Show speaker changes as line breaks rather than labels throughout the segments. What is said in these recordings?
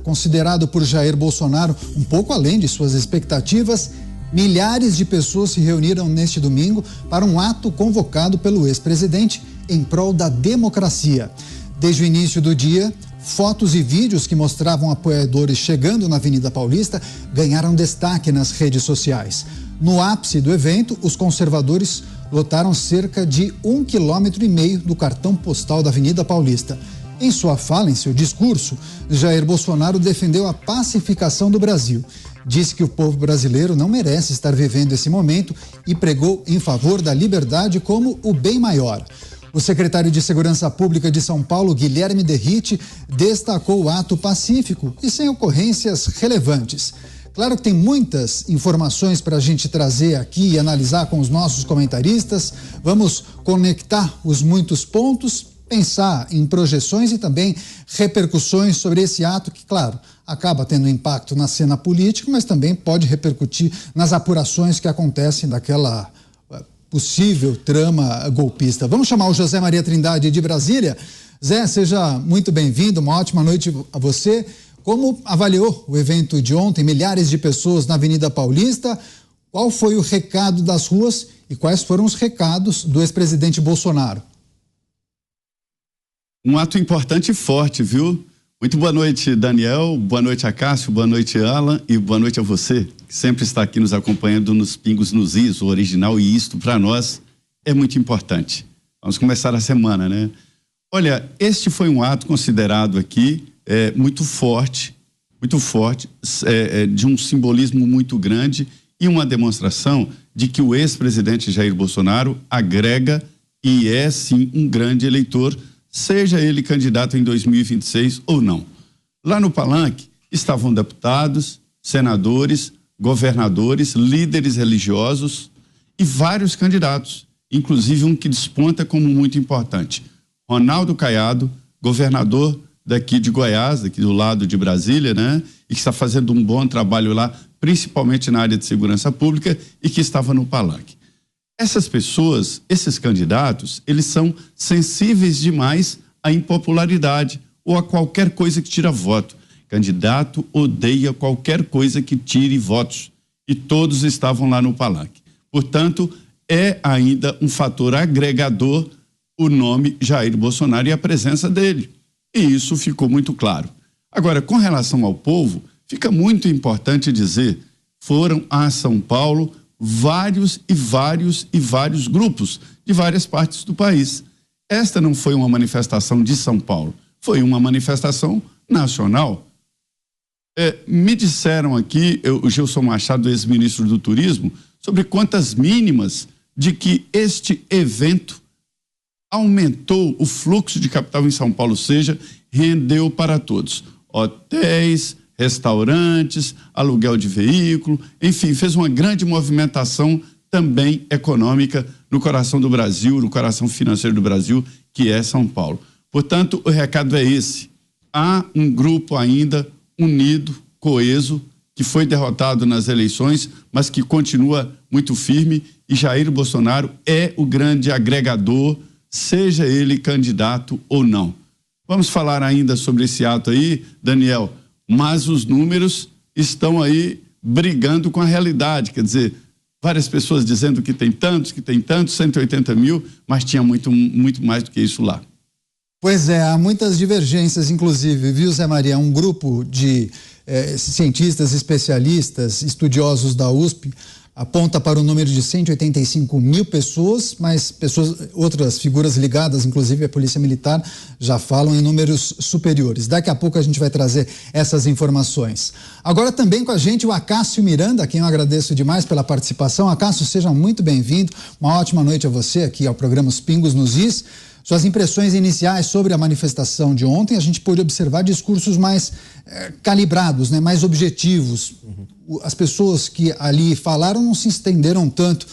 considerado por Jair Bolsonaro um pouco além de suas expectativas, milhares de pessoas se reuniram neste domingo para um ato convocado pelo ex-presidente em prol da democracia. Desde o início do dia, fotos e vídeos que mostravam apoiadores chegando na Avenida Paulista ganharam destaque nas redes sociais. No ápice do evento, os conservadores lotaram cerca de 1,5 km do cartão postal da Avenida Paulista. Em sua fala, em seu discurso, Jair Bolsonaro defendeu a pacificação do Brasil. Disse que o povo brasileiro não merece estar vivendo esse momento e pregou em favor da liberdade como o bem maior. O secretário de Segurança Pública de São Paulo, Guilherme Derrite, destacou o ato pacífico e sem ocorrências relevantes. Claro que tem muitas informações para a gente trazer aqui e analisar com os nossos comentaristas. Vamos conectar os muitos pontos, pensar em projeções e também repercussões sobre esse ato que, claro, acaba tendo impacto na cena política, mas também pode repercutir nas apurações que acontecem daquela possível trama golpista. Vamos chamar o José Maria Trindade de Brasília. Zé, seja muito bem-vindo, uma ótima noite a você. Como avaliou o evento de ontem, milhares de pessoas na Avenida Paulista? Qual foi o recado das ruas e quais foram os recados do ex-presidente Bolsonaro?
Um ato importante e forte, viu? Muito boa noite, Daniel, boa noite a Cássio, boa noite, Alan, e boa noite a você, que sempre está aqui nos acompanhando nos Pingos nos Is, o original, e isto para nós é muito importante. Vamos começar a semana, né? Olha, este foi um ato considerado aqui muito forte, de um simbolismo muito grande e uma demonstração de que o ex-presidente Jair Bolsonaro agrega e é sim um grande eleitor, seja ele candidato em 2026 ou não. Lá no palanque estavam deputados, senadores, governadores, líderes religiosos e vários candidatos, inclusive um que desponta como muito importante, Ronaldo Caiado, governador daqui de Goiás, daqui do lado de Brasília, né? E que está fazendo um bom trabalho lá, principalmente na área de segurança pública, e que estava no palanque. Essas pessoas, esses candidatos, eles são sensíveis demais à impopularidade ou a qualquer coisa que tira voto. Candidato odeia qualquer coisa que tire votos. E todos estavam lá no palanque. Portanto, é ainda um fator agregador o nome Jair Bolsonaro e a presença dele. E isso ficou muito claro. Agora, com relação ao povo, fica muito importante dizer, foram a São Paulo vários grupos de várias partes do país. Esta não foi uma manifestação de São Paulo, foi uma manifestação nacional. Me disseram aqui, o Gilson Machado, ex-ministro do Turismo, sobre quantas mínimas de que este evento aumentou o fluxo de capital em São Paulo, seja, rendeu para todos. Hotéis, restaurantes, aluguel de veículo, enfim, fez uma grande movimentação também econômica no coração do Brasil, no coração financeiro do Brasil, que é São Paulo. Portanto, o recado é esse. Há um grupo ainda unido, coeso, que foi derrotado nas eleições, mas que continua muito firme, e Jair Bolsonaro é o grande agregador, seja ele candidato ou não. Vamos falar ainda sobre esse ato aí, Daniel, mas os números estão aí brigando com a realidade, quer dizer, várias pessoas dizendo que tem tantos, 180 mil, mas tinha muito mais do que isso lá.
Pois é, há muitas divergências, inclusive, viu, Zé Maria? Um grupo de cientistas, especialistas, estudiosos da USP aponta para o número de 185 mil pessoas, mas outras figuras ligadas, inclusive a Polícia Militar, já falam em números superiores. Daqui a pouco a gente vai trazer essas informações. Agora também com a gente o Acácio Miranda, a quem eu agradeço demais pela participação. Acácio, seja muito bem-vindo. Uma ótima noite a você aqui ao programa Os Pingos nos Is. Suas impressões iniciais sobre a manifestação de ontem, a gente pôde observar discursos mais calibrados, né, mais objetivos. As pessoas que ali falaram não se estenderam tanto.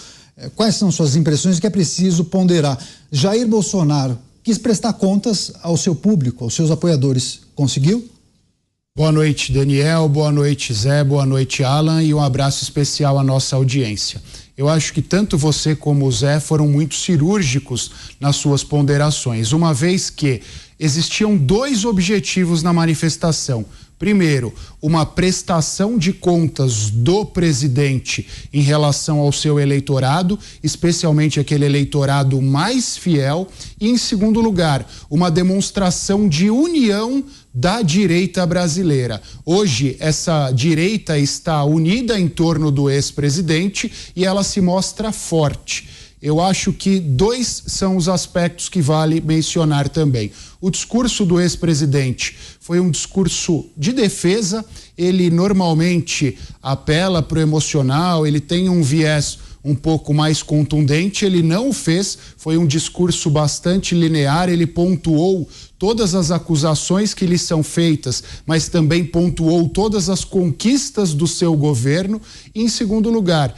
Quais são suas impressões? O que é preciso ponderar? Jair Bolsonaro quis prestar contas ao seu público, aos seus apoiadores. Conseguiu?
Boa noite, Daniel. Boa noite, Zé. Boa noite, Alan. E um abraço especial à nossa audiência. Eu acho que tanto você como o Zé foram muito cirúrgicos nas suas ponderações, uma vez que existiam dois objetivos na manifestação. Primeiro, uma prestação de contas do presidente em relação ao seu eleitorado, especialmente aquele eleitorado mais fiel. E, em segundo lugar, uma demonstração de união da direita brasileira. Hoje, essa direita está unida em torno do ex-presidente e ela se mostra forte. Eu acho que dois são os aspectos que vale mencionar também. O discurso do ex-presidente foi um discurso de defesa, ele normalmente apela para o emocional, ele tem um viés um pouco mais contundente, ele não o fez, foi um discurso bastante linear, ele pontuou todas as acusações que lhe são feitas, mas também pontuou todas as conquistas do seu governo. E, em segundo lugar,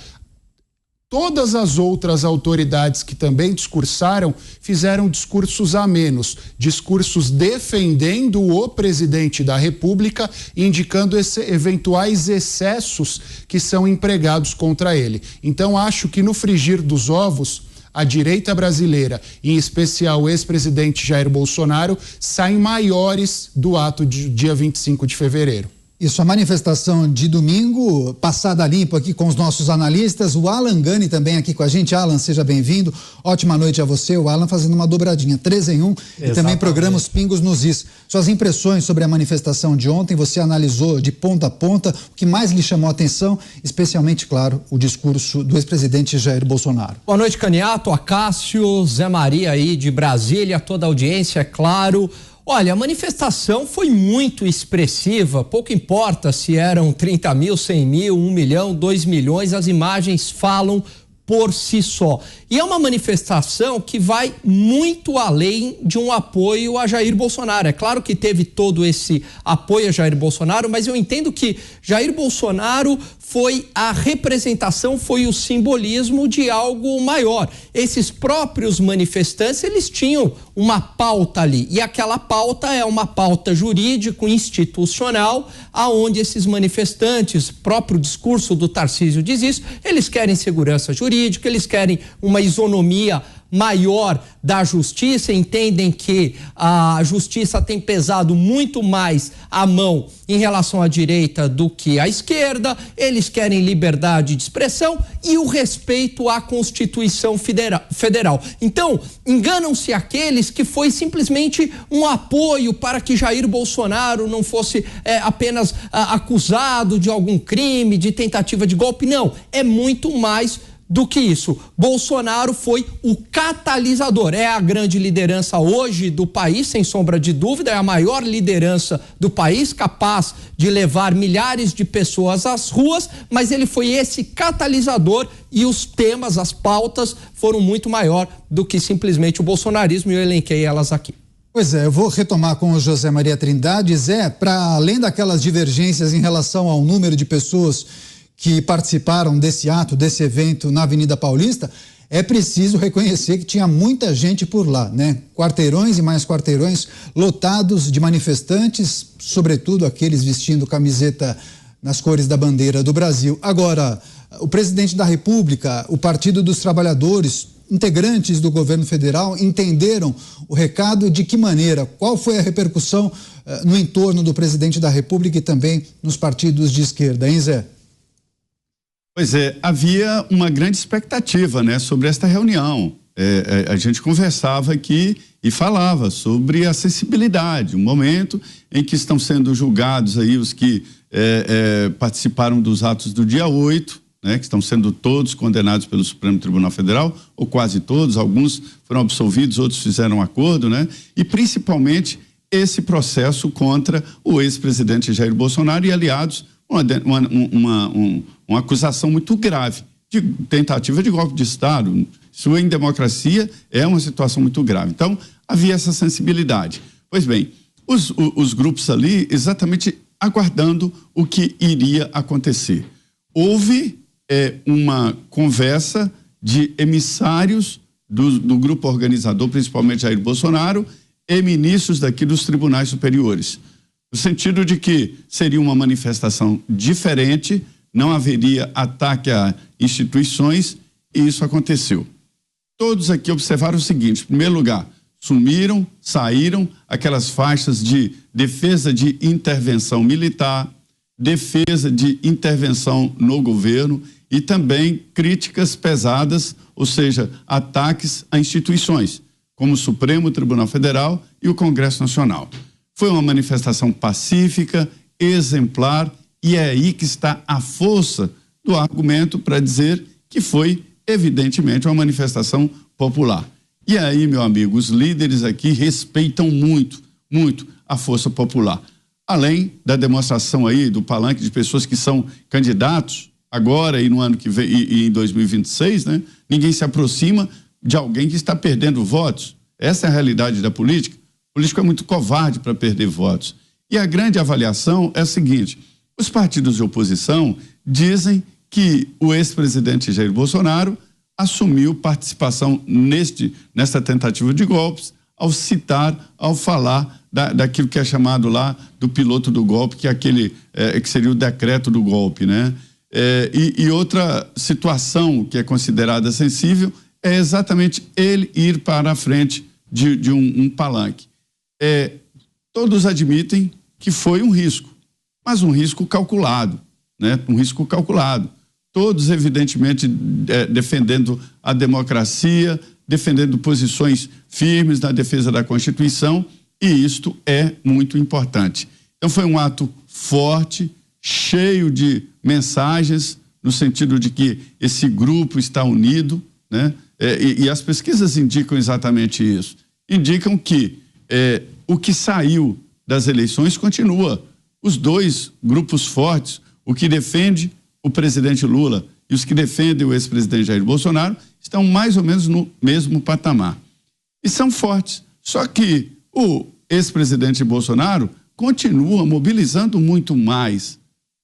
todas as outras autoridades que também discursaram fizeram discursos amenos, discursos defendendo o presidente da República, indicando eventuais excessos que são empregados contra ele. Então, acho que no frigir dos ovos, a direita brasileira, em especial o ex-presidente Jair Bolsonaro, saem maiores do ato de dia 25 de fevereiro.
Isso, a manifestação de domingo, passada limpo aqui com os nossos analistas, o Alan Gani também aqui com a gente. Alan, seja bem-vindo, ótima noite a você. O Alan fazendo uma dobradinha, 3 em 1. Exatamente. E também programa Os Pingos nos Is. Suas impressões sobre a manifestação de ontem, você analisou de ponta a ponta, o que mais lhe chamou a atenção, especialmente, claro, o discurso do ex-presidente Jair Bolsonaro.
Boa noite, Caniato, Acácio, Zé Maria aí de Brasília, toda a audiência, é claro. Olha, a manifestação foi muito expressiva, pouco importa se eram 30 mil, 100 mil, 1 milhão, 2 milhões, as imagens falam por si só. E é uma manifestação que vai muito além de um apoio a Jair Bolsonaro. É claro que teve todo esse apoio a Jair Bolsonaro, mas eu entendo que Jair Bolsonaro foi a representação, foi o simbolismo de algo maior. Esses próprios manifestantes, eles tinham uma pauta ali, e aquela pauta é uma pauta jurídico-institucional, aonde esses manifestantes, próprio discurso do Tarcísio diz isso, eles querem segurança jurídica, eles querem uma isonomia maior da justiça, entendem que a justiça tem pesado muito mais a mão em relação à direita do que à esquerda, eles querem liberdade de expressão e o respeito à Constituição Federal. Então, enganam-se aqueles que foi simplesmente um apoio para que Jair Bolsonaro não fosse apenas acusado de algum crime, de tentativa de golpe. Não, é muito mais do que isso. Bolsonaro foi o catalisador, é a grande liderança hoje do país, sem sombra de dúvida, é a maior liderança do país, capaz de levar milhares de pessoas às ruas, mas ele foi esse catalisador e os temas, as pautas foram muito maior do que simplesmente o bolsonarismo, e eu elenquei elas aqui.
Pois é, eu vou retomar com o José Maria Trindade. Zé, para além daquelas divergências em relação ao número de pessoas que participaram desse ato, desse evento na Avenida Paulista, é preciso reconhecer que tinha muita gente por lá, né? Quarteirões e mais quarteirões lotados de manifestantes, sobretudo aqueles vestindo camiseta nas cores da bandeira do Brasil. Agora, o presidente da República, o Partido dos Trabalhadores, integrantes do governo federal entenderam o recado, de que maneira? Qual foi a repercussão no entorno do presidente da República e também nos partidos de esquerda, hein, Zé?
Pois é, havia uma grande expectativa, né, sobre esta reunião. A gente conversava aqui e falava sobre a sensibilidade, um momento em que estão sendo julgados aí os que participaram dos atos do dia 8, né, que estão sendo todos condenados pelo Supremo Tribunal Federal, ou quase todos, alguns foram absolvidos, outros fizeram um acordo, né, e principalmente esse processo contra o ex-presidente Jair Bolsonaro e aliados, uma acusação muito grave de tentativa de golpe de Estado. Isso em democracia é uma situação muito grave. Então, havia essa sensibilidade. Pois bem, os grupos ali exatamente aguardando o que iria acontecer. Houve uma conversa de emissários do grupo organizador, principalmente Jair Bolsonaro, e ministros daqui dos tribunais superiores, no sentido de que seria uma manifestação diferente, não haveria ataque a instituições, e isso aconteceu. Todos aqui observaram o seguinte: em primeiro lugar, sumiram, saíram aquelas faixas de defesa de intervenção militar, defesa de intervenção no governo e também críticas pesadas, ou seja, ataques a instituições, como o Supremo Tribunal Federal e o Congresso Nacional. Foi uma manifestação pacífica, exemplar, e é aí que está a força do argumento para dizer que foi, evidentemente, uma manifestação popular. E aí, meu amigo, os líderes aqui respeitam muito, muito a força popular. Além da demonstração aí do palanque de pessoas que são candidatos agora e no ano que vem e em 2026, né? Ninguém se aproxima de alguém que está perdendo votos. Essa é a realidade da política. O político é muito covarde para perder votos. E a grande avaliação é a seguinte: os partidos de oposição dizem que o ex-presidente Jair Bolsonaro assumiu participação nesta tentativa de golpes ao falar daquilo que é chamado lá do piloto do golpe, que é aquele que seria o decreto do golpe, né? E outra situação que é considerada sensível é exatamente ele ir para a frente de um palanque. Todos admitem que foi um risco, mas um risco calculado, né? Um risco calculado. Todos, evidentemente, defendendo a democracia, defendendo posições firmes na defesa da Constituição, e isto é muito importante. Então foi um ato forte, cheio de mensagens, no sentido de que esse grupo está unido, né? E as pesquisas indicam exatamente isso. Indicam que o que saiu das eleições continua. Os dois grupos fortes, o que defende o presidente Lula e os que defendem o ex-presidente Jair Bolsonaro, estão mais ou menos no mesmo patamar. E são fortes. Só que o ex-presidente Bolsonaro continua mobilizando muito mais.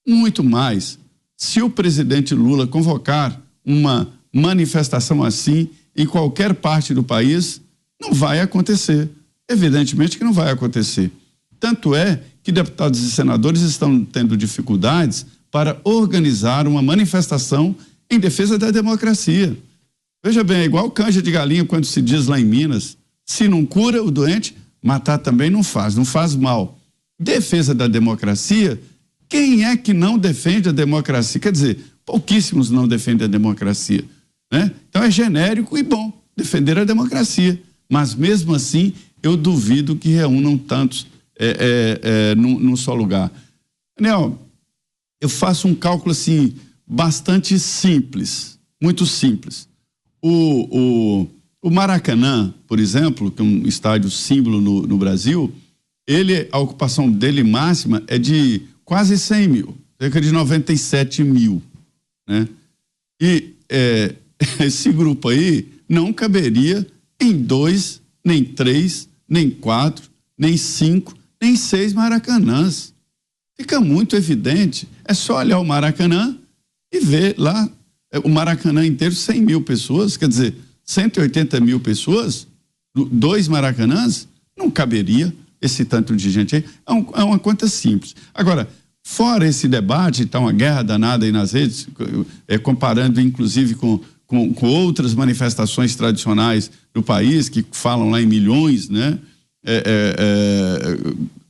Muito mais. Se o presidente Lula convocar uma manifestação assim em qualquer parte do país, não vai acontecer. Evidentemente que não vai acontecer. Tanto é que deputados e senadores estão tendo dificuldades para organizar uma manifestação em defesa da democracia. Veja bem, é igual canja de galinha quando se diz lá em Minas: se não cura o doente, matar também não faz mal. Defesa da democracia, quem é que não defende a democracia? Quer dizer, pouquíssimos não defendem a democracia, né? Então é genérico e bom defender a democracia, mas mesmo assim eu duvido que reúnam tantos num só lugar. Daniel, eu faço um cálculo assim bastante simples, muito simples. O Maracanã, por exemplo, que é um estádio símbolo no Brasil, a ocupação dele máxima é de quase 100 mil, cerca de 97 mil, né? E esse grupo aí não caberia em 2, nem 3, nem 4, nem 5, nem 6 Maracanãs. Fica muito evidente. É só olhar o Maracanã e ver lá o Maracanã inteiro, 100 mil pessoas, quer dizer, 180 mil pessoas, 2 Maracanãs, não caberia esse tanto de gente aí. É uma conta simples. Agora, fora esse debate, está uma guerra danada aí nas redes, comparando inclusive com outras manifestações tradicionais do país, que falam lá em milhões, né?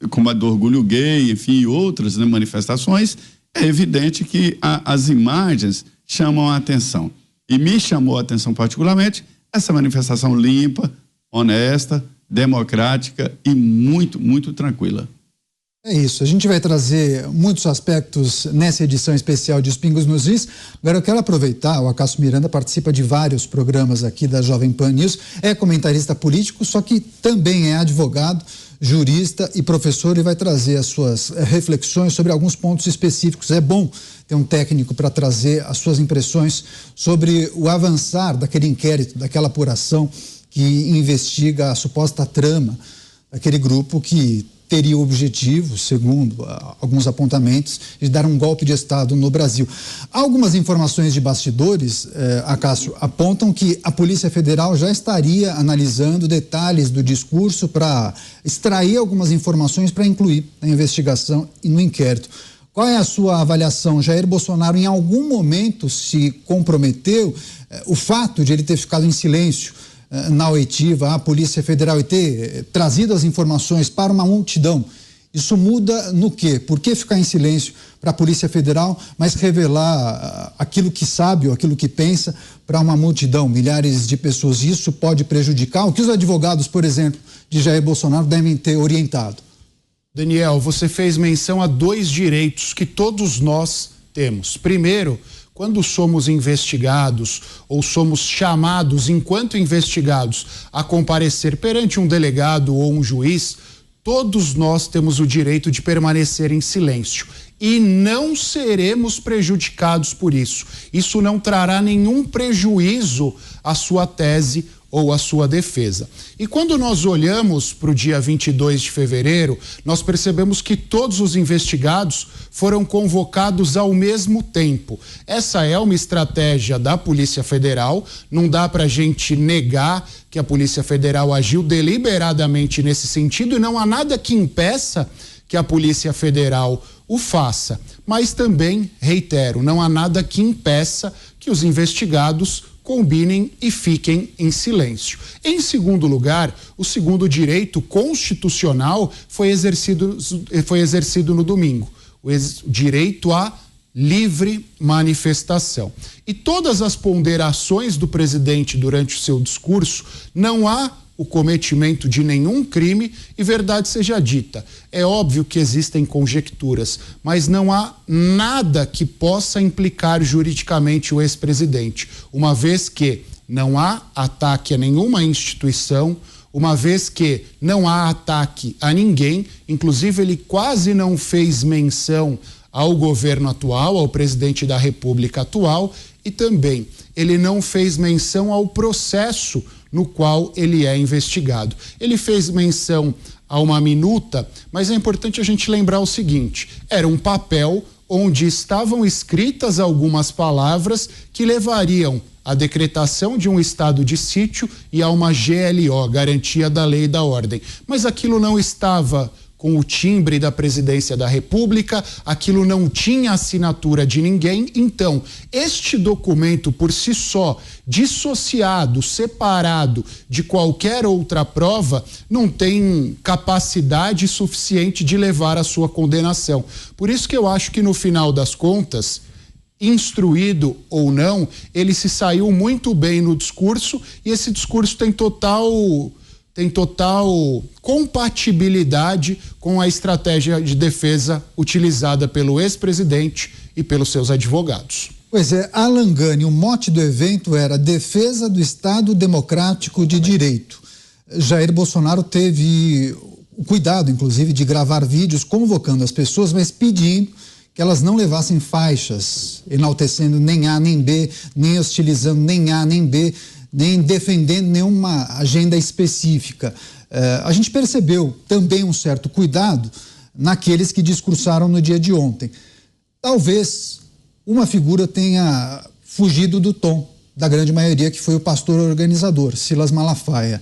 Como a do orgulho gay, enfim, outras, né, manifestações. É evidente que as imagens chamam a atenção. E me chamou a atenção particularmente essa manifestação limpa, honesta, democrática e muito, muito tranquila.
É isso, a gente vai trazer muitos aspectos nessa edição especial de Os Pingos nos Is. Agora eu quero aproveitar, o Acácio Miranda participa de vários programas aqui da Jovem Pan News, é comentarista político, só que também é advogado, jurista e professor, e vai trazer as suas reflexões sobre alguns pontos específicos. É bom ter um técnico para trazer as suas impressões sobre o avançar daquele inquérito, daquela apuração que investiga a suposta trama daquele grupo que teria o objetivo, segundo alguns apontamentos, de dar um golpe de Estado no Brasil. Algumas informações de bastidores, Acácio, apontam que a Polícia Federal já estaria analisando detalhes do discurso para extrair algumas informações para incluir na investigação e no inquérito. Qual é a sua avaliação? Jair Bolsonaro em algum momento se comprometeu? O fato de ele ter ficado em silêncio na oitiva à Polícia Federal e ter trazido as informações para uma multidão, isso muda no quê? Por que ficar em silêncio para a Polícia Federal, mas revelar aquilo que sabe ou aquilo que pensa para uma multidão, milhares de pessoas? Isso pode prejudicar o que os advogados, por exemplo, de Jair Bolsonaro devem ter orientado.
Daniel, você fez menção a 2 direitos que todos nós temos. Primeiro, quando somos investigados ou somos chamados enquanto investigados a comparecer perante um delegado ou um juiz, todos nós temos o direito de permanecer em silêncio e não seremos prejudicados por isso. Isso não trará nenhum prejuízo à sua tese ou à sua defesa. E quando nós olhamos para o dia 22 de fevereiro, nós percebemos que todos os investigados foram convocados ao mesmo tempo. Essa é uma estratégia da Polícia Federal, não dá para a gente negar que a Polícia Federal agiu deliberadamente nesse sentido e não há nada que impeça que a Polícia Federal o faça. Mas também, reitero, não há nada que impeça que os investigados combinem e fiquem em silêncio. Em segundo lugar, o segundo direito constitucional foi exercido no domingo, o direito à livre manifestação. E todas as ponderações do presidente durante o seu discurso, não há o cometimento de nenhum crime e verdade seja dita. É óbvio que existem conjecturas, mas não há nada que possa implicar juridicamente o ex-presidente, uma vez que não há ataque a nenhuma instituição, uma vez que não há ataque a ninguém, inclusive ele quase não fez menção ao governo atual, ao presidente da República atual, e também ele não fez menção ao processo no qual ele é investigado. Ele fez menção a uma minuta, mas é importante a gente lembrar o seguinte: era um papel onde estavam escritas algumas palavras que levariam à decretação de um estado de sítio e a uma GLO, Garantia da Lei e da Ordem. Mas aquilo não estava com o timbre da Presidência da República, aquilo não tinha assinatura de ninguém. Então, este documento por si só, dissociado, separado de qualquer outra prova, não tem capacidade suficiente de levar à sua condenação. Por isso que eu acho que no final das contas, instruído ou não, ele se saiu muito bem no discurso e esse discurso tem total compatibilidade com a estratégia de defesa utilizada pelo ex-presidente e pelos seus advogados.
Pois é, Alan Gani, o mote do evento era Defesa do Estado Democrático de Direito. Jair Bolsonaro teve o cuidado, inclusive, de gravar vídeos convocando as pessoas, mas pedindo que elas não levassem faixas, enaltecendo nem A nem B, nem hostilizando nem A nem B, nem defendendo nenhuma agenda específica. A gente percebeu também um certo cuidado naqueles que discursaram no dia de ontem. Talvez uma figura tenha fugido do tom da grande maioria, que foi o pastor organizador, Silas Malafaia.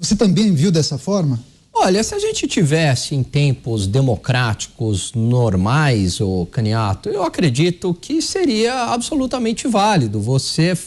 Você também viu dessa forma?
Olha, se a gente tivesse em tempos democráticos normais, ô Caniato, eu acredito que seria absolutamente válido você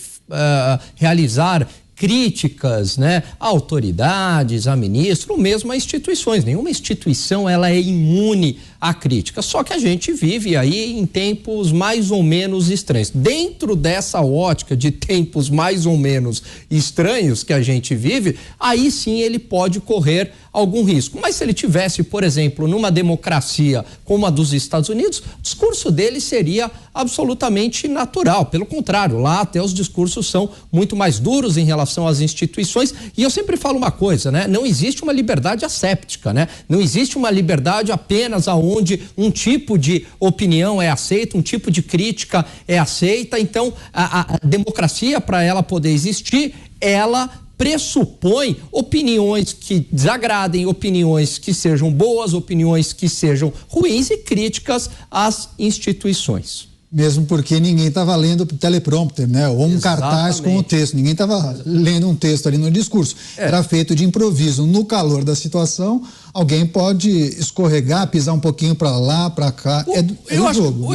realizar críticas, né, a autoridades, a ministro, ou mesmo a instituições. Nenhuma instituição ela é imune à crítica. Só que a gente vive aí em tempos mais ou menos estranhos. Dentro dessa ótica de tempos mais ou menos estranhos que a gente vive, aí sim ele pode correr algum risco. Mas se ele tivesse, por exemplo, numa democracia como a dos Estados Unidos, o discurso dele seria absolutamente natural. Pelo contrário, lá até os discursos são muito mais duros em relação às instituições. E eu sempre falo uma coisa, né? Não existe uma liberdade asséptica, né? Não existe uma liberdade apenas aonde um tipo de opinião é aceita, um tipo de crítica é aceita. Então, a democracia, para ela poder existir, ela pressupõe opiniões que desagradem, opiniões que sejam boas, opiniões que sejam ruins e críticas às instituições.
Mesmo porque ninguém estava lendo o teleprompter, né? Ou um cartaz com o texto. Ninguém estava lendo um texto ali no discurso. Era feito de improviso. No calor da situação, alguém pode escorregar, pisar um pouquinho para lá, para cá. Eu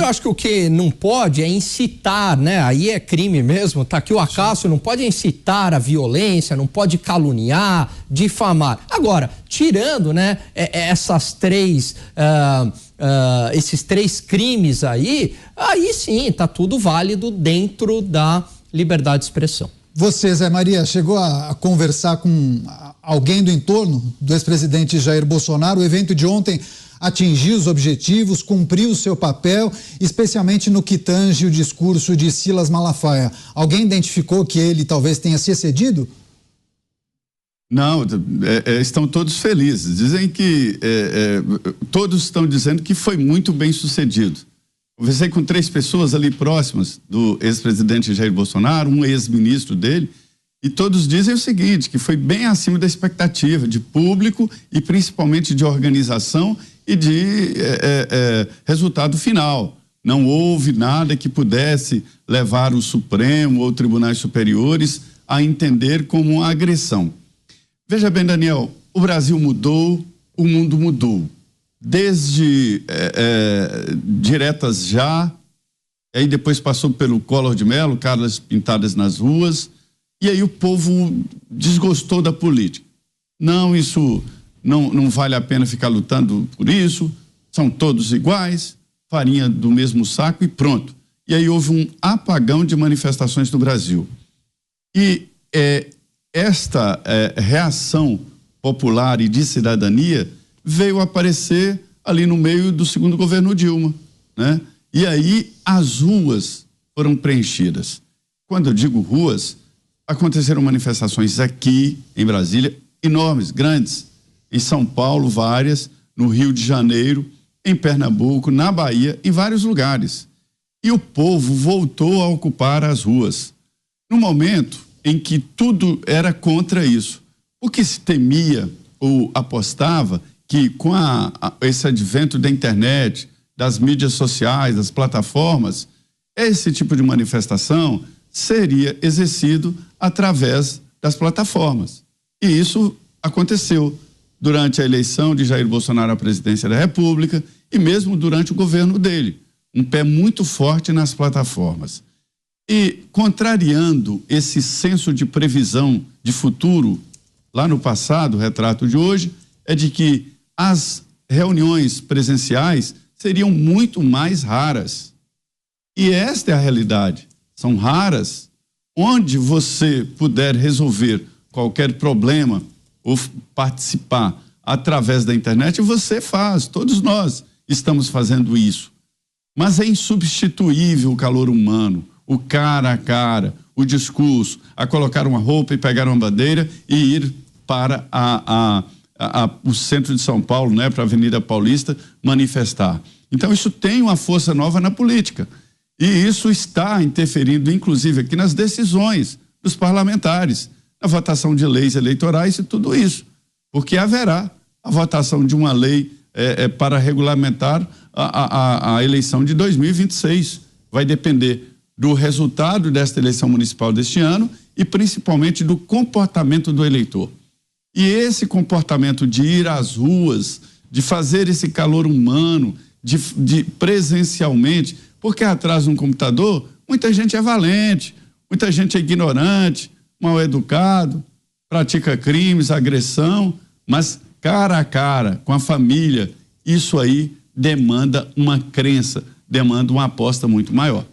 acho que o que não pode é incitar, né? Aí é crime mesmo. Tá aqui o Acácio, não pode incitar a violência, não pode caluniar, difamar. Agora, tirando, né, essas três... esses três crimes aí sim, tá tudo válido dentro da liberdade de expressão.
Você, Zé Maria, chegou a conversar com alguém do entorno do ex-presidente Jair Bolsonaro? O evento de ontem atingiu os objetivos, cumpriu o seu papel, especialmente no que tange o discurso de Silas Malafaia. Alguém identificou que ele talvez tenha se excedido?
Não, estão todos felizes. Dizem que todos estão dizendo que foi muito bem sucedido. Conversei com 3 pessoas ali próximas do ex-presidente Jair Bolsonaro, um ex-ministro dele, e todos dizem o seguinte, que foi bem acima da expectativa de público e principalmente de organização e de resultado final. Não houve nada que pudesse levar o Supremo ou tribunais superiores a entender como uma agressão. Veja bem, Daniel, o Brasil mudou, o mundo mudou. Desde diretas já, aí depois passou pelo Collor de Mello, Carlas pintadas nas ruas, e aí o povo desgostou da política. Não, isso não vale a pena ficar lutando por isso, são todos iguais, farinha do mesmo saco e pronto. E aí houve um apagão de manifestações no Brasil. E esta reação popular e de cidadania veio aparecer ali no meio do segundo governo Dilma, né? E aí as ruas foram preenchidas. Quando eu digo ruas, aconteceram manifestações aqui em Brasília, enormes, grandes, em São Paulo, várias, no Rio de Janeiro, em Pernambuco, na Bahia, em vários lugares. E o povo voltou a ocupar as ruas. No momento em que tudo era contra isso. O que se temia ou apostava que com esse advento da internet, das mídias sociais, das plataformas, esse tipo de manifestação seria exercido através das plataformas. E isso aconteceu durante a eleição de Jair Bolsonaro à presidência da República e mesmo durante o governo dele. Um pé muito forte nas plataformas. E contrariando esse senso de previsão de futuro, lá no passado, o retrato de hoje é de que as reuniões presenciais seriam muito mais raras. E esta é a realidade. São raras. Onde você puder resolver qualquer problema ou participar através da internet, você faz. Todos nós estamos fazendo isso. Mas é insubstituível o calor humano, o cara a cara, o discurso, a colocar uma roupa e pegar uma bandeira e ir para o centro de São Paulo, né, para a Avenida Paulista, manifestar. Então isso tem uma força nova na política e isso está interferindo inclusive aqui nas decisões dos parlamentares, na votação de leis eleitorais e tudo isso, porque haverá a votação de uma lei para regulamentar a eleição de 2026. Vai depender do resultado desta eleição municipal deste ano e principalmente do comportamento do eleitor. E esse comportamento de ir às ruas, de fazer esse calor humano, de presencialmente, porque atrás de um computador, muita gente é valente, muita gente é ignorante, mal educado, pratica crimes, agressão, mas cara a cara, com a família, isso aí demanda uma crença, demanda uma aposta muito maior.